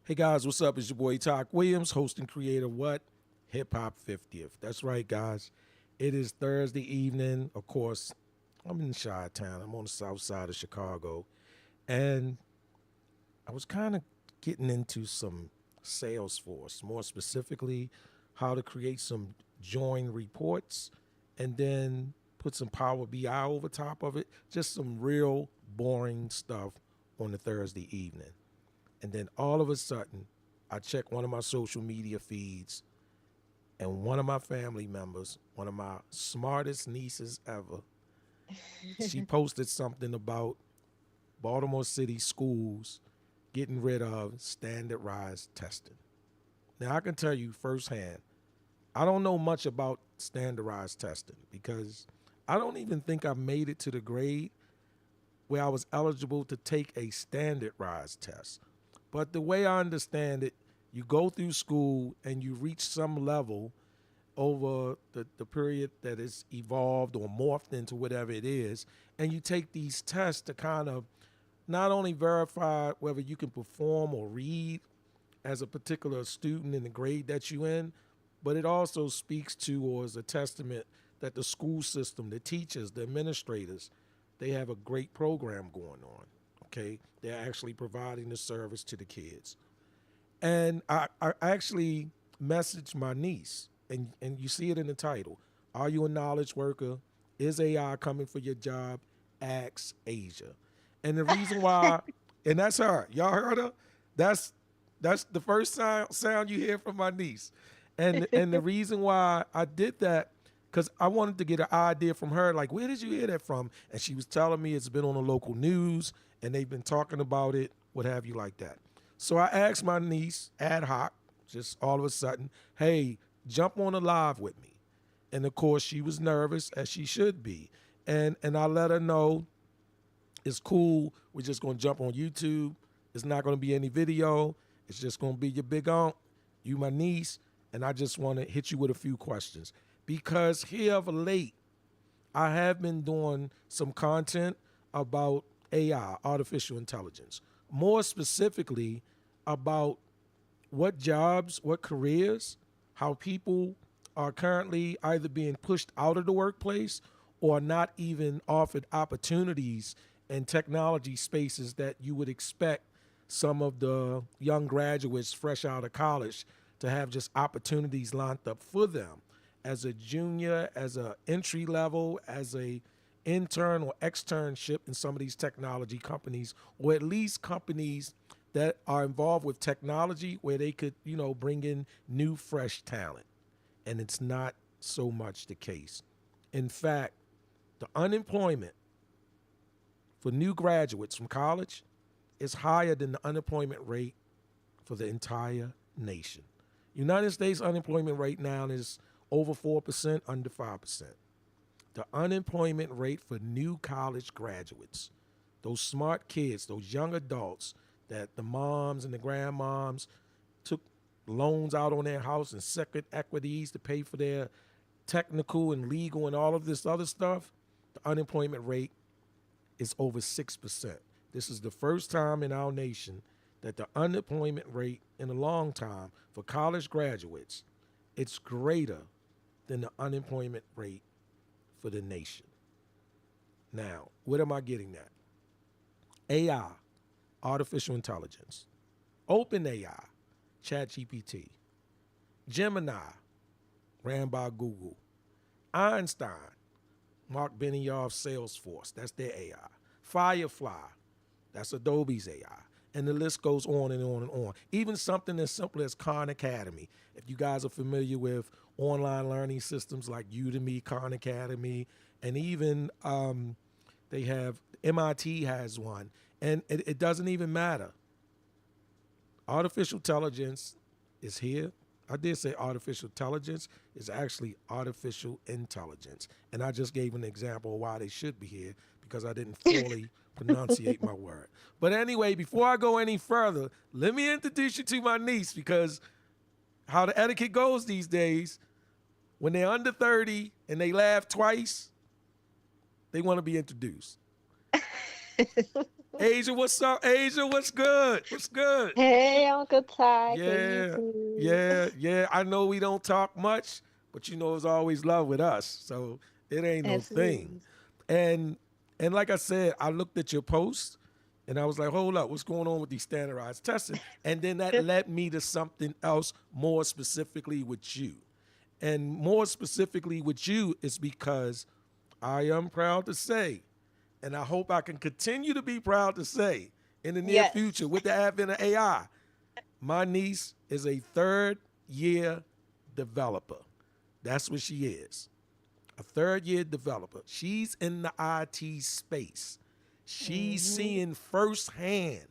Hey guys, what's up? It's your boy Talk Williams, host and creator of what? Hip Hop 50th. That's right, guys. It is Thursday evening. Of course, I'm in Chi Town. I'm on the south side of Chicago. And I was kind of getting into some Salesforce, more specifically, how to create some join reports and then put some Power BI over top of it. Just some real boring stuff on a Thursday evening. And then all of a sudden, I check one of my social media feeds, and one of my family members, one of my smartest nieces ever, she posted something about Baltimore City schools getting rid of standardized testing. Now, I can tell you firsthand, I don't know much about standardized testing because I don't even think I made it to the grade where I was eligible to take a standardized test. But the way I understand it, you go through school and you reach some level over the period that it's evolved or morphed into whatever it is, and you take these tests to kind of not only verify whether you can perform or read as a particular student in the grade that you in, but it also speaks to or is a testament that the school system, the teachers, the administrators, they have a great program going on. Okay, they're actually providing the service to the kids. And I actually messaged my niece, and you see it in the title. Are you a knowledge worker? Is AI coming for your job? Ask Asia. And the reason why, and that's her. Y'all heard her? That's that's the first sound you hear from my niece. And the reason why I did that, because I wanted to get an idea from her, like, where did you hear that from? And she was telling me it's been on the local news and they've been talking about it, what have you like that. So I asked my niece ad hoc, just all of a sudden, hey, jump on a live with me. And of course, she was nervous, as she should be. And I let her know it's cool. We're just going to jump on YouTube. It's not going to be any video. It's just going to be your big aunt, you my niece, and I just want to hit you with a few questions. Because here of late, I have been doing some content about AI, artificial intelligence. More specifically, about what jobs, what careers, how people are currently either being pushed out of the workplace or not even offered opportunities in technology spaces that you would expect some of the young graduates fresh out of college to have just opportunities lined up for them as a junior, as a entry level, as a intern or externship in some of these technology companies, or at least companies that are involved with technology where they could, bring in new, fresh talent. And it's not so much the case. In fact, the unemployment for new graduates from college is higher than the unemployment rate for the entire nation. United States unemployment rate now is over 4%, under 5%. The unemployment rate for new college graduates, those smart kids, those young adults that the moms and the grandmoms took loans out on their house and second equities to pay for their technical and legal and all of this other stuff, the unemployment rate is over 6%. This is the first time in our nation that the unemployment rate in a long time for college graduates, it's greater than the unemployment rate for the nation. Now, what am I getting at? AI, artificial intelligence, OpenAI, ChatGPT, Gemini, ran by Google, Einstein, Mark Benioff, Salesforce, that's their AI, Firefly, that's Adobe's AI. And the list goes on and on and on. Even something as simple as Khan Academy. If you guys are familiar with online learning systems like Udemy, Khan Academy, and even they have, MIT has one. And it doesn't even matter. Artificial intelligence is here. I did say artificial intelligence is actually artificial intelligence. And I just gave an example of why they should be here because I didn't fully pronunciate my word. But anyway, before I go any further, let me introduce you to my niece because how the etiquette goes these days, when they're under 30 and they laugh twice, they want to be introduced. Asia, what's up? Asia, what's good? What's good? Hey, Uncle Ty. Hey, Yeah, YouTube. yeah. I know we don't talk much, but you know it's always love with us. So it ain't no thing. Absolutely. And and like I said, I looked at your post and I was like, hold up, what's going on with these standardized testing? And then that led me to something else more specifically with you. And more specifically with you is because I am proud to say, and I hope I can continue to be proud to say in the near Yes. future with the advent of AI, my niece is a third year developer. That's what she is. A third year developer. She's in the IT space. She's Hmm. seeing firsthand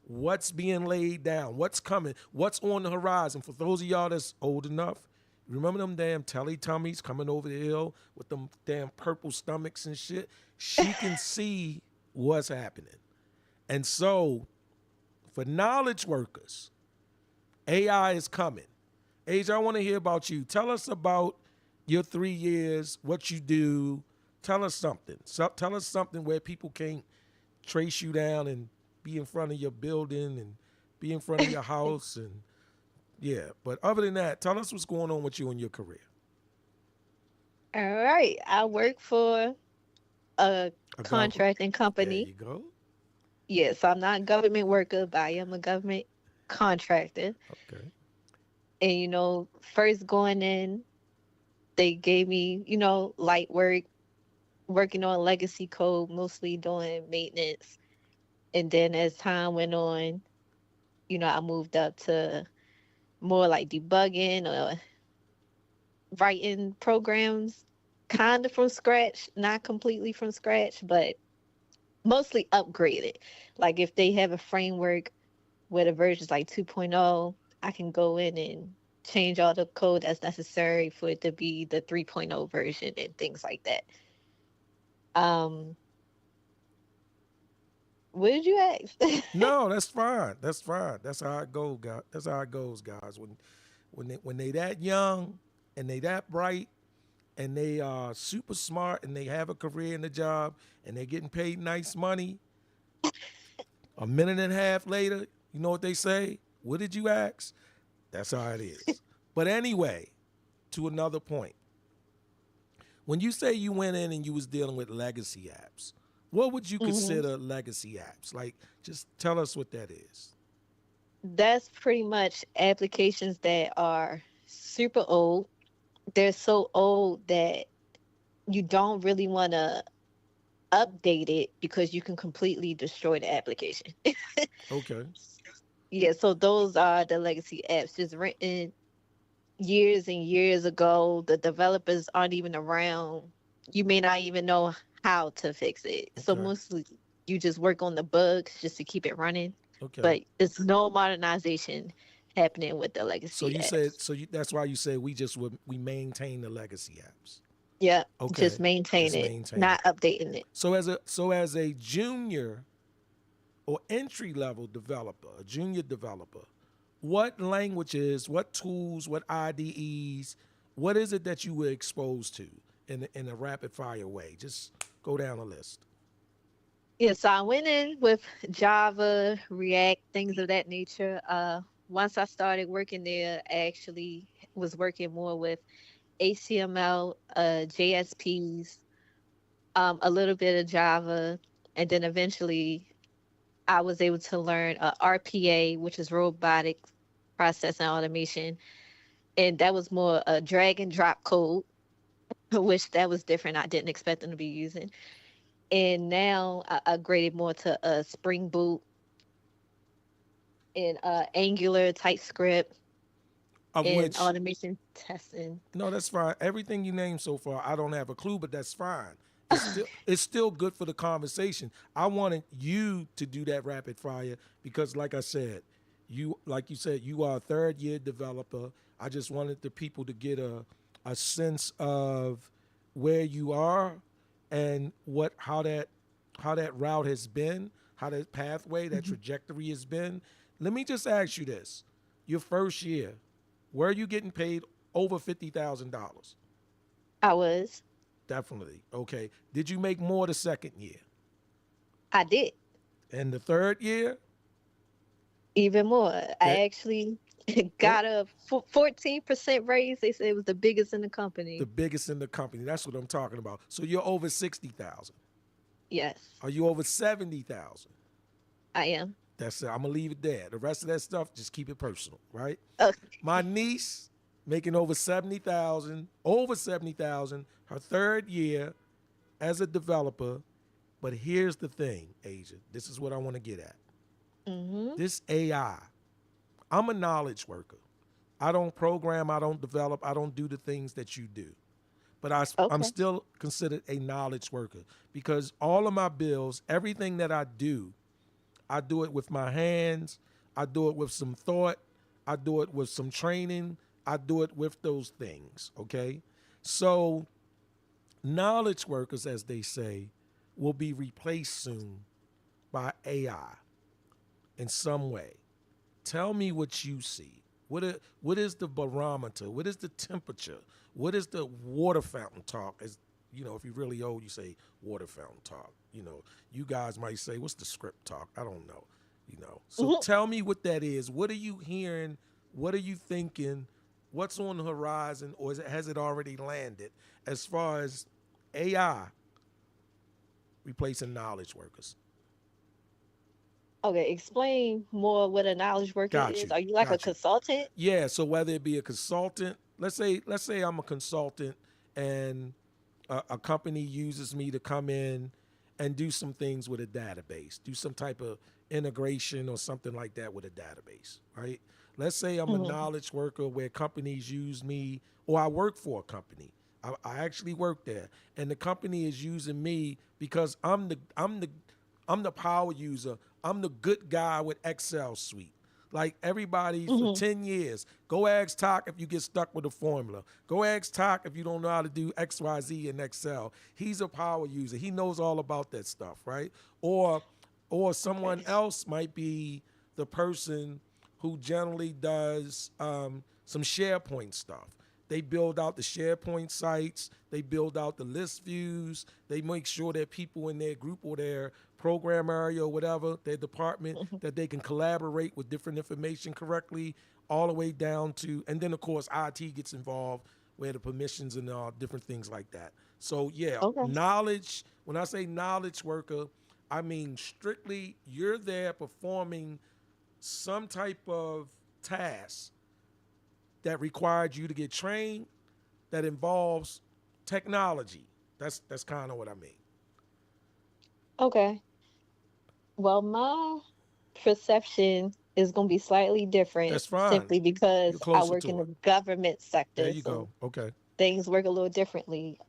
what's being laid down, what's coming, what's on the horizon. For those of y'all that's old enough, remember them damn Teletubbies coming over the hill with them damn purple stomachs and shit? She can see what's happening. And so, for knowledge workers, AI is coming. Age, I want to hear about you. Tell us about your 3 years, what you do. Tell us something. Tell us something where people can't trace you down and be in front of your building and be in front of your house and yeah. But other than that, tell us what's going on with you in your career. All right. I work for a A government. contracting There company. you go. Yes, I'm not a government worker, but I am a government contractor. Okay. And, first going in, they gave me, light work, working on legacy code, mostly doing maintenance. And then as time went on, I moved up to more like debugging or writing programs kind of from scratch, not completely from scratch, but mostly upgraded. Like if they have a framework where the version's like 2.0, I can go in and change all the code that's necessary for it to be the 3.0 version and things like that. Um, what did you ask? No, that's fine. That's fine. That's how it goes, guys. That's how it goes, guys. When they that young and they that bright and they are super smart and they have a career in the job and they're getting paid nice money, a minute and a half later, you know what they say? What did you ask? That's how it is. But anyway, to another point. When you say you went in and you was dealing with legacy apps, what would you Hmm. consider legacy apps? Like, just tell us what that is. That's pretty much applications that are super old. They're so old that you don't really want to update it because you can completely destroy the application. Okay. Yeah, so those are the legacy apps just written years and years ago. The developers aren't even around. You may not even know how to fix it. So Okay. mostly you just work on the bugs just to keep it running. Okay. But it's no modernization happening with the So legacy you said apps. that's why you said we maintain the legacy apps. Yeah, just Okay. maintain Just it, maintain it. not updating it. So as a junior or entry level developer, a junior developer, what languages, what tools, what IDEs, what is it that you were exposed to in a rapid fire way? Just go down a list. Yeah, so I went in with Java, React, things of that nature. Once I started working there, I actually was working more with HTML, JSPs, a little bit of Java, and then eventually I was able to learn RPA, which is robotic process and automation, and that was more a drag and drop code, which that was different. I didn't expect them to be using. And now I upgraded more to Spring Boot and Angular, TypeScript, Of and which, automation testing. no, that's fine. Everything you named so far, I don't have a clue, but that's fine. It's still good for the conversation. I wanted you to do that rapid fire because, like I said, you are a third year developer. I just wanted the people to get a sense of where you are and how that route has been, how that pathway, that Mhm. trajectory has been. Let me just ask you this: your first year, were you getting paid over $50,000? I was. Definitely. Okay. Did you make more the second year? I did And the third year, even more. I that actually go got a 14% raise. They said it was the biggest in the the company. biggest in the company. That's what I'm talking about. So you're over 60,000. Yes, Are you over 70,000? I am. That's it. I'm gonna leave it there. The rest of that stuff, just keep it personal, right? Okay. My niece making over 70,000, over 70,000, her third year as a developer. But here's the thing, Asia. This is what I want to get at. Mm-hmm. This AI. I'm a knowledge worker. I don't program. I don't develop. I don't do the things that you do. But I'm Okay. still considered a knowledge worker because all of my bills, everything that I do it with my hands. I do it with some thought. I do it with some training. I do it with those things. Okay. So, knowledge workers, as they say, will be replaced soon by AI in some way. Tell me what you see. What is the barometer? What is the temperature? What is the water fountain talk? As you know, if you're really old, you say water fountain talk. You know, you guys might say, what's the script talk? I don't know. You know. So Mhm. tell me what that is. What are you hearing? What are you thinking? What's on the horizon, or has it already landed as far as AI replacing knowledge workers? Okay. Explain more what a knowledge worker Got is. you. Are you like a Got you. consultant? Yeah, so whether it be a consultant, let's say I'm a consultant and a company uses me to come in and do some things with a database, do some type of integration or something like that with a database, right? Let's say I'm a Mm-hmm. knowledge worker where companies use me, or I work for a company. I actually work there, and the company is using me because I'm the power user. I'm the good guy with Excel suite. Like everybody for Mm-hmm. 10 years. Go ask Talk if you get stuck with a formula. Go ask Talk if you don't know how to do XYZ in Excel. He's a power user. He knows all about that stuff, right? Or or someone Okay. else might be the person who generally does some SharePoint stuff. They build out the SharePoint sites. They build out the list views. They make sure that people in their group or their program area or whatever, their department, Mm-hmm. that they can collaborate with different information correctly, all the way down to, and then of course IT gets involved where the permissions and different things like that. So yeah, Okay. knowledge. When I say knowledge worker, I mean strictly you're there performing some type of task that required you to get trained that involves technology. That's kind of what I mean. Okay. Well, my perception is going to be slightly different That's fine. simply You're because I closer work in to the it. government There sector, you so go. Okay. things work a little differently.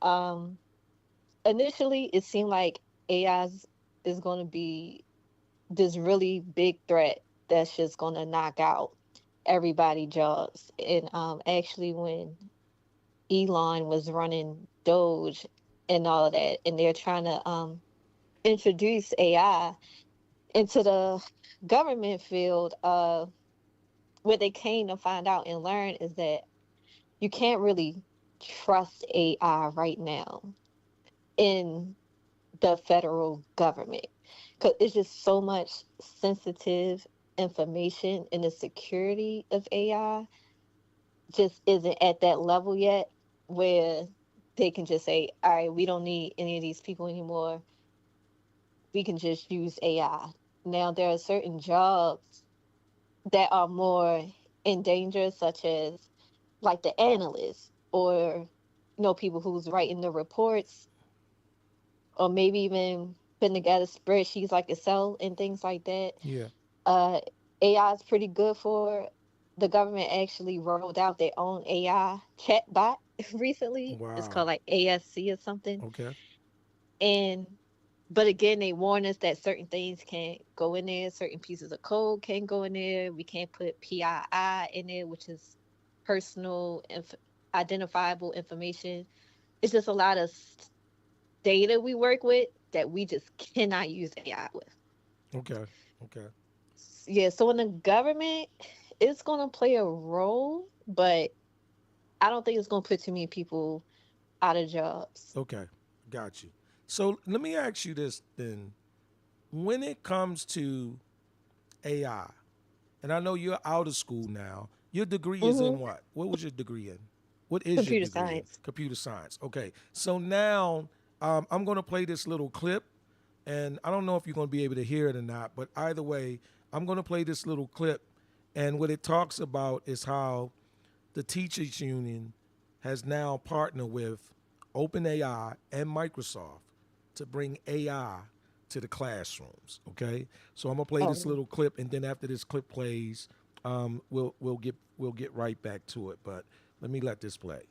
Initially, it seemed like AI is going to be this really big threat that's just going to knock out everybody jobs. And actually, when Elon was running Doge and all that, and they're trying to introduce AI into the government field, what they came to find out and learn is that you can't really trust AI right now in the federal government because it's just so much sensitive information, and the security of AI just isn't at that level yet where they can just say, all right, we don't need any of these people anymore. We can just use AI. Now, there are certain jobs that are more in danger, such as like the analysts or people who's writing the reports or maybe even putting together spreadsheets like Excel and things like that. Yeah. Uh, AI is pretty good for. The government actually rolled out their own AI chatbot recently. It's Wow. called like ASC or something. Okay. And but again, they warn us that certain things can't go in there, certain pieces of code can't go in there. We can't put PII in there, which is personal identifiable information. It's just a lot of data we work with that we just cannot use AI with. Okay. Okay. Yeah, so in the government, it's gonna play a role, but I don't think it's gonna put too many people out of jobs. Okay. Got you. So let me ask you this then. when it comes to AI, and I know you're out of school now, your degree is Hmm. in what? What was your degree in? What is your Computer degree in? science. Computer science. Okay. So now I'm going to play this little clip, and I don't know if you're going to be able to hear it or not, but either way, I'm going to play this little clip, and what it talks about is how the teachers union has now partnered with OpenAI and Microsoft to bring AI to the classrooms. Okay, so I'm gonna play this Oh. little clip, and then after this clip plays, we'll get right back to it. But let me let this play.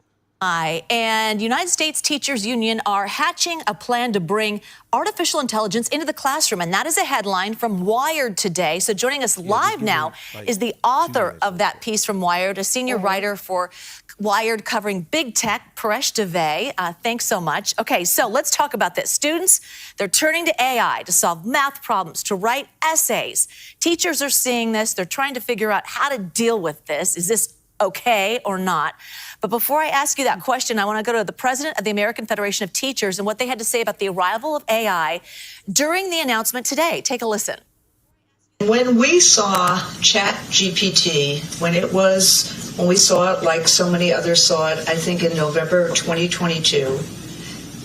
And United States Teachers Union are hatching a plan to bring artificial intelligence into the classroom. And that is a headline from Wired today. So joining us Yeah, just live give now me like is the 2 author minutes of real that quick. piece from Wired, a senior writer for Wired covering big tech, Paresh Dave. Thanks so much. Okay, so let's talk about this. Students, they're turning to AI to solve math problems, to write essays. Teachers are seeing this. They're trying to figure out how to deal with this. Is this okay or not? But before I ask you that question, I want to go to the president of the American Federation of Teachers and what they had to say about the arrival of AI during the announcement today. Take a listen. When we saw Chat GPT, when we saw it like so many others saw it, I think in November 2022,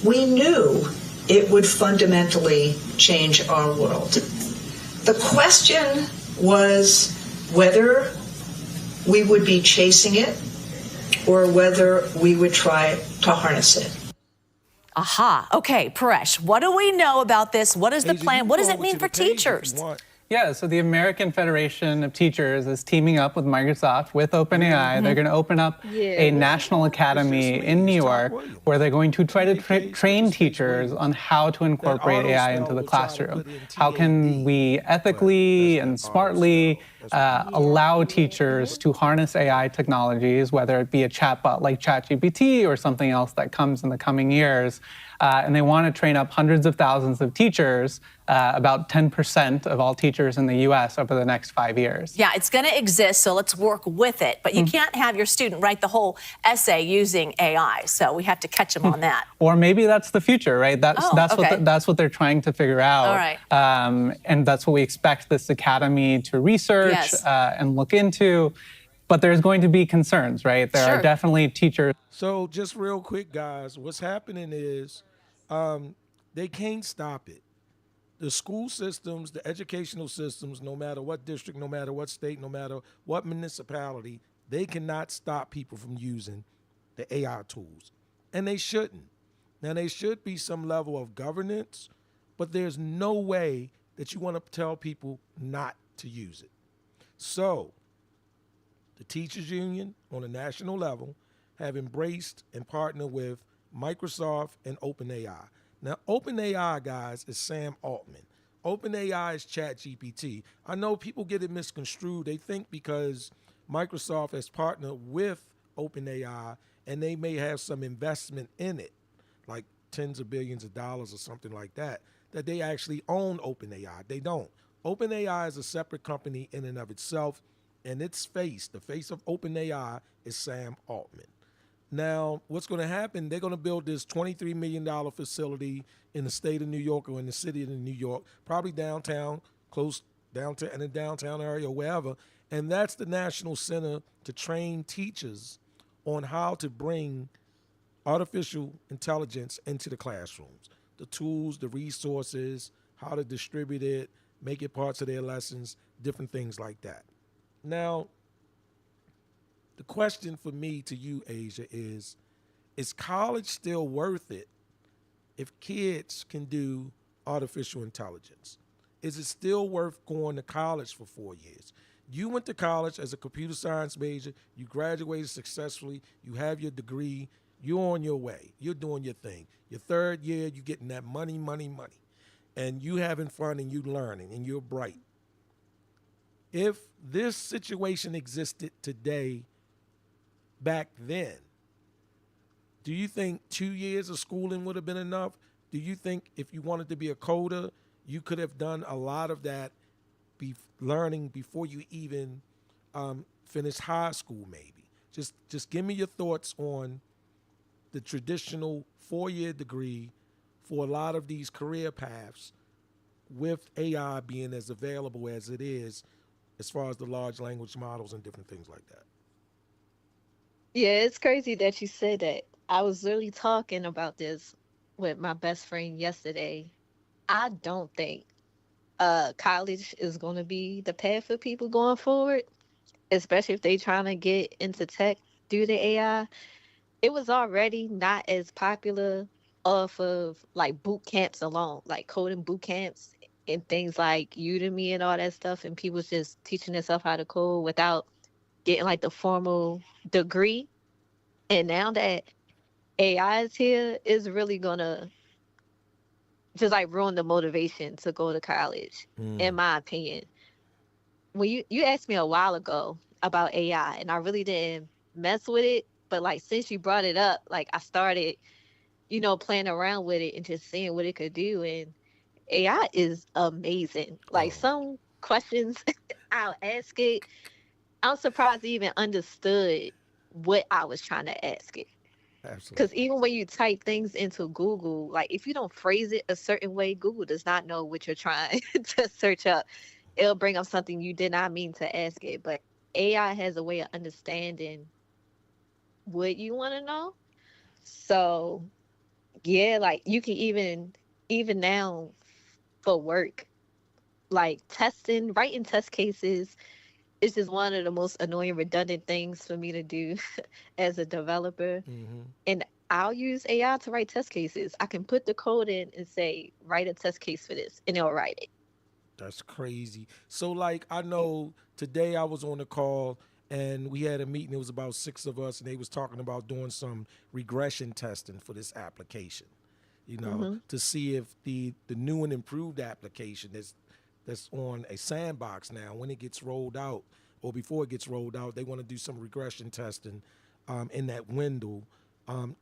we knew it would fundamentally change our world. The question was whether we would be chasing it or whether we would try to harness it. Aha. Okay, Paresh, what do we know about this? What is the Asia, you plan? can What go does it over mean to for the page if teachers? you want. Yeah, so the American Federation of Teachers is teaming up with Microsoft, with OpenAI. They're going to open up a national academy in New York where they're going to try to train teachers on how to incorporate AI into the classroom. How can we ethically and smartly allow teachers to harness AI technologies, whether it be a chatbot like ChatGPT or something else that comes in the coming years. And they want to train up hundreds of thousands of teachers, about 10% of all teachers in the US over the next 5 years. Yeah, it's going to exist, so let's work with it. But you can't have your student write the whole essay using AI, so we have to catch them on that. Or maybe that's the future, right? That's okay. that's what they're trying to figure out. All right. And that's what we expect this academy to research Yes. and look into. But there's going to be concerns, right? There Sure. are definitely teachers. So just real quick, guys, what's happening is they can't stop it. The school systems, the educational systems, no matter what district, no matter what state, no matter what municipality, they cannot stop people from using the AI tools. And they shouldn't. Now, there should be some level of governance, but there's no way that you want to tell people not to use it. So, the teachers union on a national level have embraced and partnered with Microsoft and OpenAI. Now, OpenAI, guys, is Sam Altman. OpenAI is ChatGPT. I know people get it misconstrued. They think because Microsoft has partnered with OpenAI and they may have some investment in it, like tens of billions of dollars or something like that, that they actually own OpenAI. They don't. OpenAI is a separate company in and of itself, and its face, the face of OpenAI, is Sam Altman. Now, what's going to happen, they're going to build this $23 million facility in the state of New York or in the city of New York, probably downtown, close downtown, in the downtown area or wherever. And that's the National Center to train teachers on how to bring artificial intelligence into the classrooms. The tools, the resources, how to distribute it, make it parts of their lessons, different things like that. Now, the question for me to you, Asia, is college still worth it if kids can do artificial intelligence? Is it still worth going to college for 4 years? You went to college as a computer science major, you graduated successfully, you have your degree, you're on your way, you're doing your thing. Your third year, you're getting that money, and you having fun and you learning and you're bright. If this situation existed today, back then, do you think 2 years of schooling would have been enough? Do you think if you wanted to be a coder, you could have done a lot of that learning before you even finish high school, maybe? Just give me your thoughts on the traditional 4-year degree for a lot of these career paths. with AI being as available as it is, as far as the large language models and different things like that? Yeah, it's crazy that you said that. I was really talking about this with my best friend yesterday. I don't think college is going to be the path for people going forward, especially if they trying to get into tech due to AI. It was already not as popular off of like boot camps alone, like coding boot camps and things like Udemy and all that stuff, and people just teaching themselves how to code without getting like the formal degree. And now that AI is here, it's really gonna just like ruin the motivation to go to college, in my opinion. When you asked me a while ago about AI, and I really didn't mess with it, but like since you brought it up, like I started, playing around with it and just seeing what it could do. And AI is amazing. Like Oh, some questions I'll ask it, I'm surprised it even understood what I was trying to ask it. Because absolutely. even when you type things into Google, like if you don't phrase it a certain way, Google does not know what you're trying to search up. It'll bring up something you did not mean to ask it. But AI has a way of understanding what you want to know. So yeah, like you can even now for work, like testing, writing test cases is just one of the most annoying, redundant things for me to do as a developer. Hmm. And I'll use AI to write test cases. I can put the code in and say, write a test case for this, and it'll write it. That's crazy. So, like, I know today I was on a call and we had a meeting. It was about six of us, and they was talking about doing some regression testing for this application. Hmm. To see if the new and improved application that's on a sandbox now, when it gets rolled out or before it gets rolled out, they want to do some regression testing in that window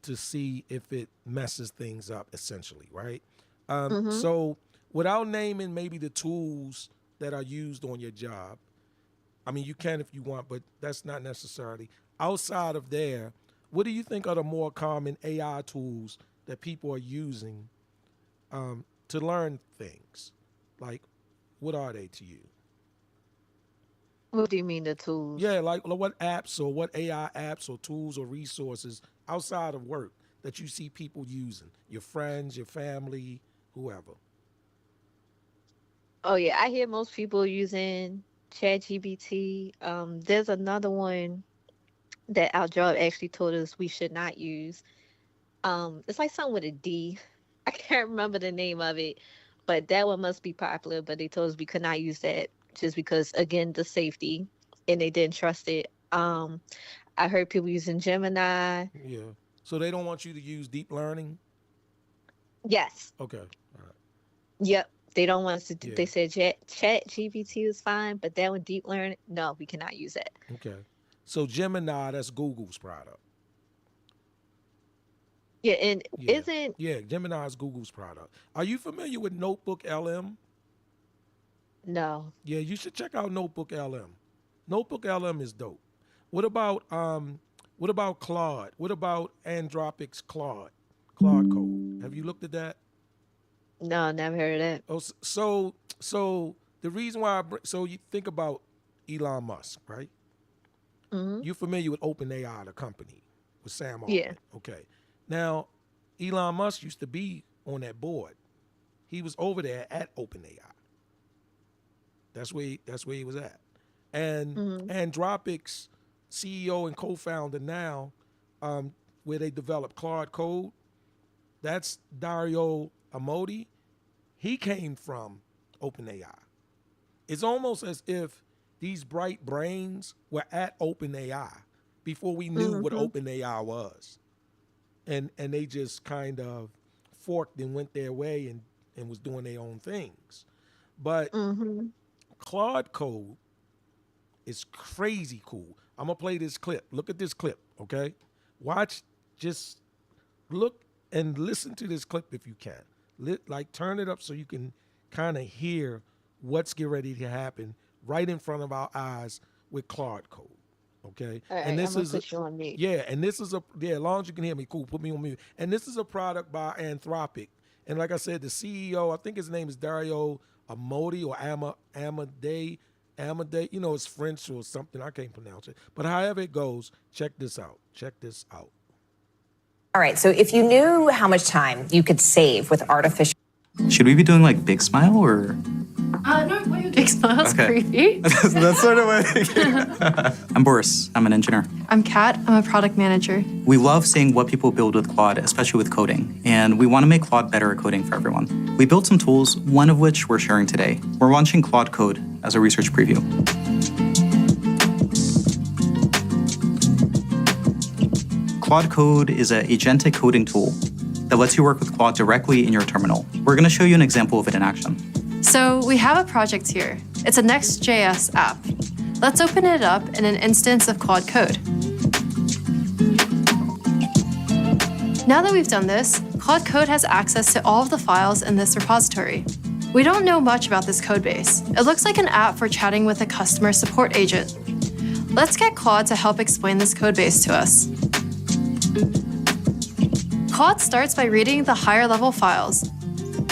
to see if it messes things up, essentially, right? Hmm. So, without naming maybe the tools that are used on your job, I mean, you can if you want, but that's not necessarily. Outside of there, what do you think are the more common AI tools that people are using to learn things? Like, what are they to you? What do you mean the tools? Yeah, like what apps or what AI apps or tools or resources outside of work that you see people using? Your friends, your family, whoever. Oh yeah, I hear most people using ChatGPT. There's another one that our job actually told us we should not use. It's like something with a D. I can't remember the name of it, but that one must be popular. But they told us we could not use that just because, again, the safety, and they didn't trust it. I heard people using Gemini. Yeah. So they don't want you to use deep learning? Yes. Okay. All right. Yep. They don't want us to. Yeah. They said Chat GPT is fine, but that one deep learning, no, we cannot use that. Okay. So Gemini, that's Google's product. Yeah, and Yeah. isn't Yeah, Gemini is Google's product. Are you familiar with Notebook LM? no. Yeah, you should check out Notebook LM. Notebook LM is dope. What about Claude? What about Anthropic's Claude? Claude Code. Have you looked at that? No, never heard of that. Oh, so the reason why so you think about Elon Musk, right? Hmm. You familiar with OpenAI, the company, with Sam Yeah. Altman? Okay. Now, Elon Musk used to be on that board. He was over there at OpenAI. That's where he was at. And Hmm. Anthropic's CEO and co-founder now, where they developed Claude Code, that's Dario Amodi. He came from OpenAI. It's almost as if these bright brains were at OpenAI before we knew what Hmm. OpenAI was. And they just kind of forked and went their way and was doing their own things. But Hmm. Claude Code is crazy cool. I'm gonna play this clip. Look at this clip, okay? Watch, just look and listen to this clip if you can. Like turn it up so you can kind of hear what's getting ready to happen right in front of our eyes with Claude Code. Okay, All and right, I'm this gonna is put you on mute. yeah, and this is yeah. As long as you can hear me, cool. Put me on mute. And this is a product by Anthropic, And like I said, the CEO, I think his name is Dario Amodi or Amadei. You know, it's French or something. I can't pronounce it. But however it goes, check this out. Check this out. All right, so if you knew how much time you could save with artificial... Should we be doing like Big Smile or? No, what are you doing? Smile's creepy. That's sort of what. I'm Boris. I'm an engineer. I'm Kat. I'm a product manager. We love seeing what people build with Claude, especially with coding, and we want to make Claude better at coding for everyone. We built some tools, one of which we're sharing today. We're launching Claude Code as a research preview. Claude Code is an agentic coding tool that lets you work with Claude directly in your terminal. We're going to show you an example of it in action. So we have a project here. It's a Next.js app. Let's open it up in an instance of Claude Code. Now that we've done this, Claude Code has access to all of the files in this repository. We don't know much about this code base. It looks like an app for chatting with a customer support agent. Let's get Claude to help explain this code base to us. Claude starts by reading the higher level files,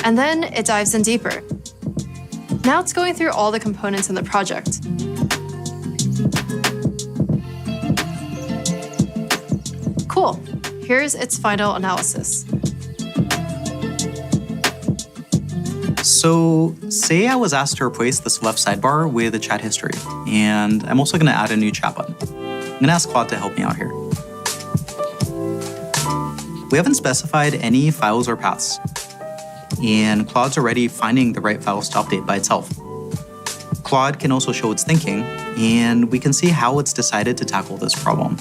and then it dives in deeper. Now it's going through all the components in the project. Cool. Here's its final analysis. So say I was asked to replace this left sidebar with a chat history, and I'm also going to add a new chat button. I'm going to ask Claude to help me out here. We haven't specified any files or paths, and Claude's already finding the right files to update by itself. Claude can also show its thinking, and we can see how it's decided to tackle this problem.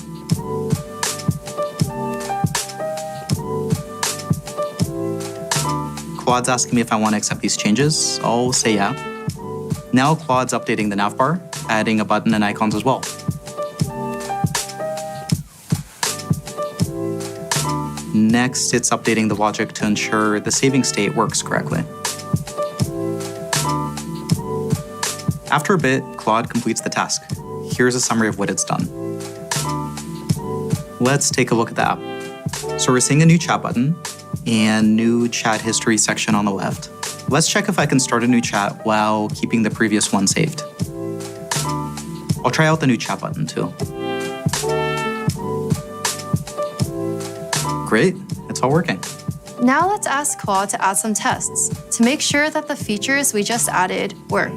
Claude's asking me if I want to accept these changes. I'll say yeah. Now Claude's updating the navbar, adding a button and icons as well. Next, it's updating the logic to ensure the saving state works correctly. After a bit, Claude completes the task. Here's a summary of what it's done. Let's take a look at the app. So we're seeing a new chat button and new chat history section on the left. Let's check if I can start a new chat while keeping the previous one saved. I'll try out the new chat button too. Great, it's all working. Now let's ask Claude to add some tests to make sure that the features we just added work.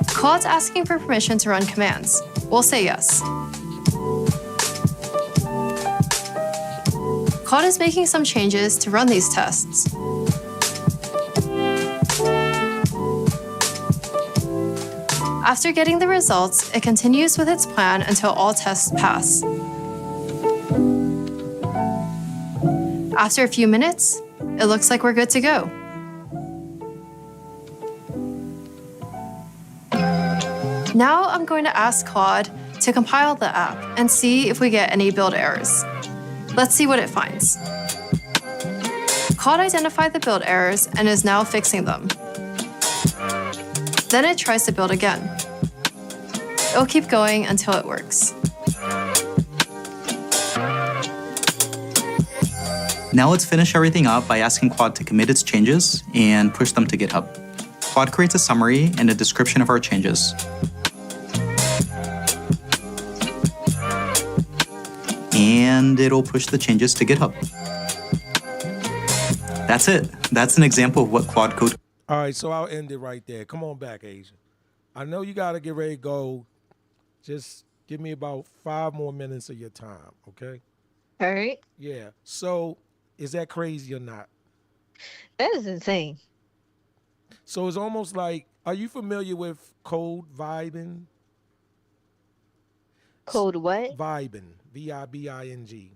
Claude's asking for permission to run commands. We'll say yes. Claude is making some changes to run these tests. After getting the results, it continues with its plan until all tests pass. After a few minutes, it looks like we're good to go. Now I'm going to ask Claude to compile the app and see if we get any build errors. Let's see what it finds. Claude identified the build errors and is now fixing them. Then it tries to build again. It'll keep going until it works. Now let's finish everything up by asking Claude to commit its changes and push them to GitHub. Claude creates a summary and a description of our changes. And it'll push the changes to GitHub. That's it. That's an example of what Claude Code. All right, so I'll end it right there. Come on back, Asia. I know you got to get ready to go. Just give me about 5 more minutes of your time, okay? All right. Yeah. So is that crazy or not? That is insane. So it's almost like, are you familiar with code vibing? Code what? Vibing, V-I-B-I-N-G.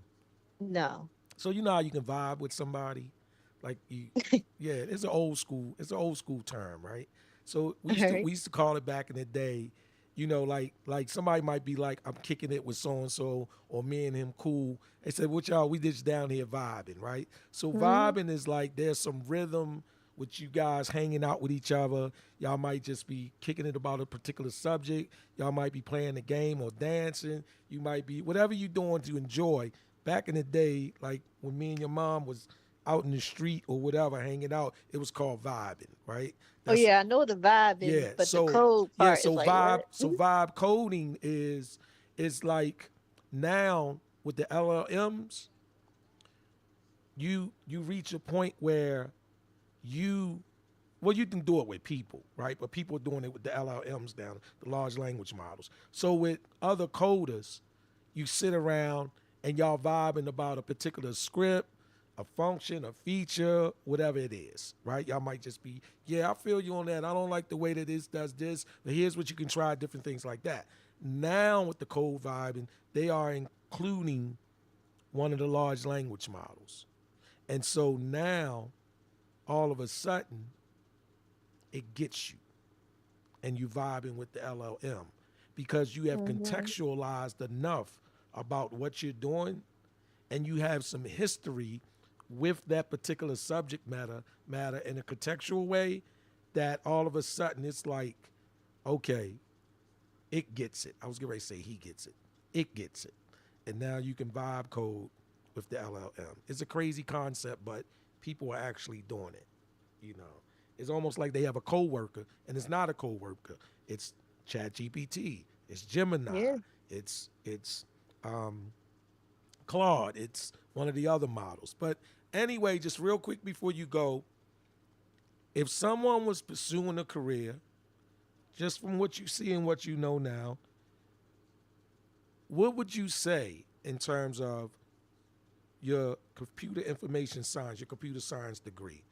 No. So you know how you can vibe with somebody? Like you, yeah, it's an old school term, right? So we used to call it back in the day, you know, like somebody might be like, I'm kicking it with so-and-so, or me and him cool. They said, what y'all, we just down here vibing, right? So vibing is like there's some rhythm with you guys hanging out with each other. Y'all might just be kicking it about a particular subject. Y'all might be playing a game or dancing. You might be, whatever you're doing to enjoy. Back in the day, like when me and your mom was out in the street or whatever, hanging out, it was called vibing, right? Oh yeah, I know the vibing, Yeah. but the So code yeah, part is so like vibe what? so vibe coding is like now with the LLMs, you reach a point where you well, you can do it with people, right? But people are doing it with the LLMs now, the large language models. So with other coders, you sit around and y'all vibing about a particular script, a function, a feature, whatever it is, right? Y'all might just be, yeah, I feel you on that. I don't like the way that this does this, but here's what you can try, different things like that. Now with the code vibing, they are including one of the large language models. And so now, all of a sudden, it gets you and you vibing with the LLM because you have Mm-hmm. contextualized enough about what you're doing and you have some history with that particular subject matter in a contextual way that all of a sudden it's like, okay, it gets it. I was getting ready to say he gets it. It gets it. And now you can vibe code with the LLM. It's a crazy concept, but people are actually doing it. You know, it's almost like they have a coworker, and it's not a coworker. It's ChatGPT. It's Gemini. Yeah. It's Claude. It's one of the other models. But anyway, just real quick before you go, if someone was pursuing a career, just from what you see and what you know now, what would you say in terms of your computer information science, your computer science degree?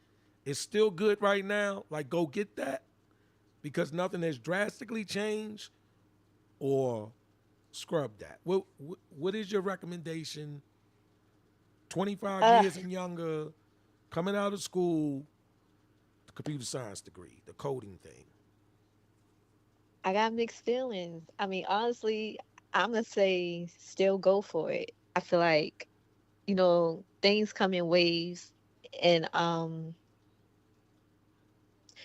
It's still good right now. Like, go get that because nothing has drastically changed, or scrub that. What is your recommendation? 25 Uh, years and younger, coming out of school, the computer science degree, the coding thing. I got mixed feelings. I mean, honestly, I'm gonna say still go for it. I feel like, things come in waves and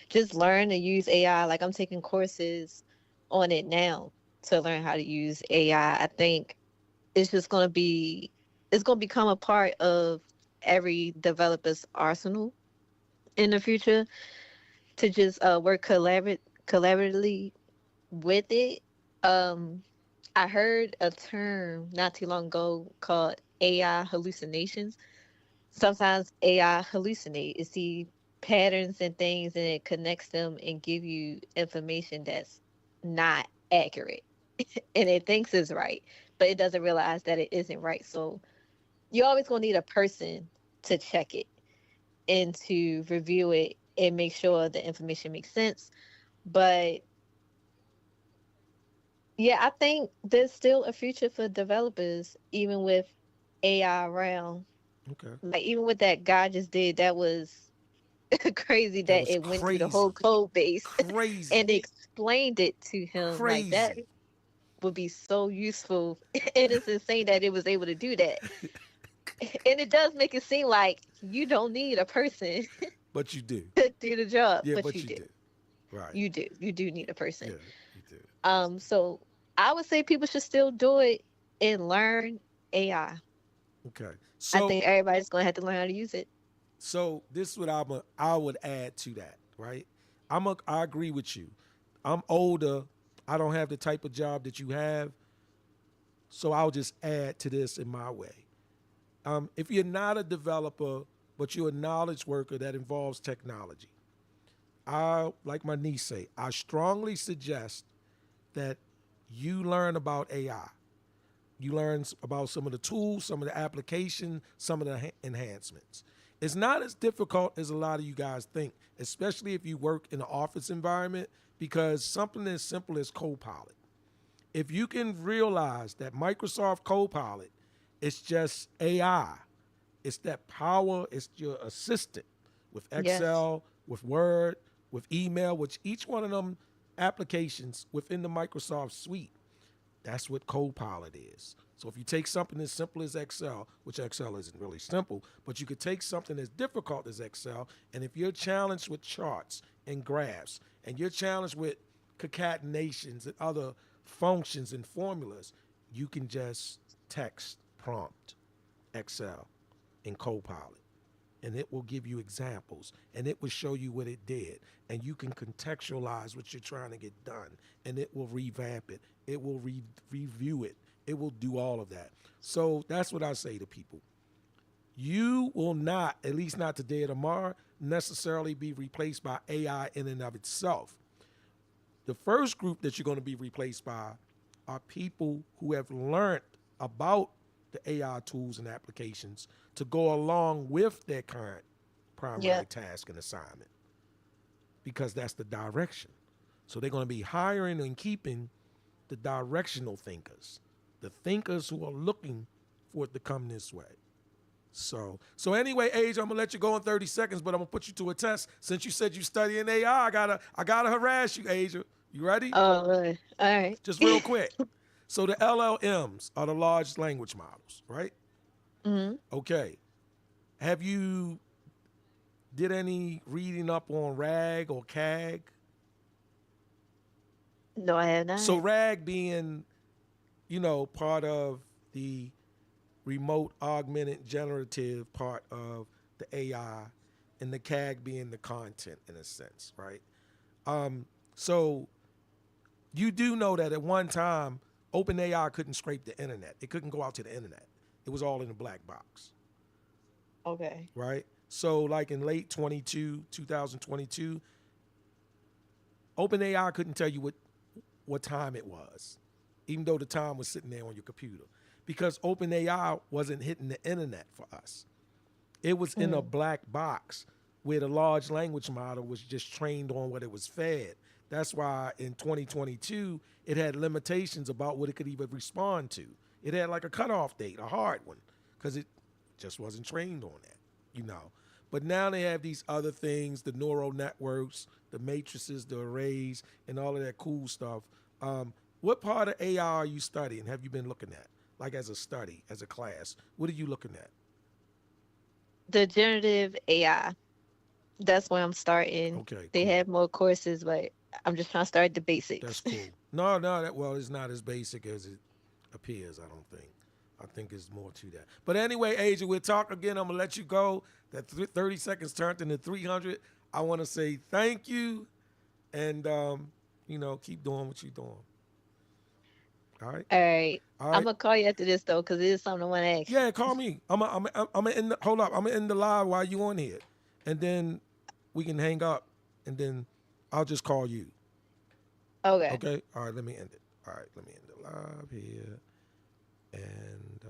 just learn to use AI. Like I'm taking courses on it now to learn how to use AI. I think it's just it's gonna become a part of every developer's arsenal in the future to just work collaboratively with it. Um, I heard a term not too long ago called AI hallucinations. Sometimes AI hallucinate. It see patterns and things and it connects them and give you information that's not accurate. And it thinks it's right, but it doesn't realize that it isn't right. So you're always gonna need a person to check it and to review it and make sure the information makes sense. But yeah, I think there's still a future for developers, even with AI around. Okay. Like even what that guy just did, that was crazy That that was it went through the whole crazy. code base Crazy. and explained it to him. Like that Crazy. would be so useful. And it's insane that it was able to do that. And it does make it seem like you don't need a person But you do. to do the job, Yeah, but but you you do. do. Right. You do. You do need a person. Yeah, you do. So I would say people should still do it and learn AI. Okay. I So think everybody's gonna have to learn how to use it. so this is what I would add to that, right? I agree with you. I'm older. I don't have the type of job that you have, so I'll just add to this in my way. If you're not a developer, but you're a knowledge worker that involves technology, like my niece say, I strongly suggest that you learn about AI. You learn about some of the tools, some of the application, some of the enhancements. It's not as difficult as a lot of you guys think, especially if you work in an office environment, because something as simple as Copilot. If you can realize that Microsoft Copilot is just AI, it's that power, it's your assistant with Yes. Excel, with Word, with email, which each one of them applications within the Microsoft suite, that's what Copilot is. So if you take something as simple as Excel, which Excel isn't really simple, but you could take something as difficult as Excel, and if you're challenged with charts and graphs, and you're challenged with concatenations and other functions and formulas, you can just text prompt Excel in Copilot. and it will give you examples, and it will show you what it did, and you can contextualize what you're trying to get done, and it will revamp it. It will review it. It will do all of that. So that's what I say to people. You will not, at least not today or tomorrow, necessarily be replaced by AI in and of itself. The first group that you're going to be replaced by are people who have learned about the AI tools and applications to go along with their current primary task and assignment, because that's the direction. So they're going to be hiring and keeping the directional thinkers, the thinkers who are looking for it to come this way. So anyway, Age, I'm gonna let you go in 30 seconds, but I'm gonna put you to a test. Since you said you studying AI, I gotta harass you, Asia. You ready? Oh, really? All right. Just real quick. So the LLMs are the large language models, right? Mm-hmm. Okay. Have you did any reading up on RAG or CAG? No, I have not. So RAG being, part of the remote augmented generative part of the AI, and the CAG being the content in a sense, right? So you do know that at one time, OpenAI couldn't scrape the internet. It couldn't go out to the internet. It was all in a black box. Okay. Right? So like in late 2022, OpenAI couldn't tell you what time it was, even though the time was sitting there on your computer, because OpenAI wasn't hitting the internet for us. It was in a black box where the large language model was just trained on what it was fed. That's why in 2022, it had limitations about what it could even respond to. It had like a cutoff date, a hard one, because it just wasn't trained on that, But now they have these other things, the neural networks, the matrices, the arrays, and all of that cool stuff. What part of AI are you studying? Have you been looking at? Like as a study, as a class, what are you looking at? The generative AI. That's where I'm starting. Okay, They cool. have more courses, but I'm just trying to start the basics. That's cool. No, it's not as basic as it appears, I don't think. I think there's more to that. But anyway, Asia, we'll talk again. I'm going to let you go. That 30 seconds turned into 300. I want to say thank you, and, keep doing what you're doing. All right? All right. All right. I'm going to call you after this, though, because it is something I want to ask. Yeah, call me. I'm hold up. I'm going to end the live while you on here. And then we can hang up, and then I'll just call you. Okay. Okay? All right, let me end it. All right, let me end the live here. And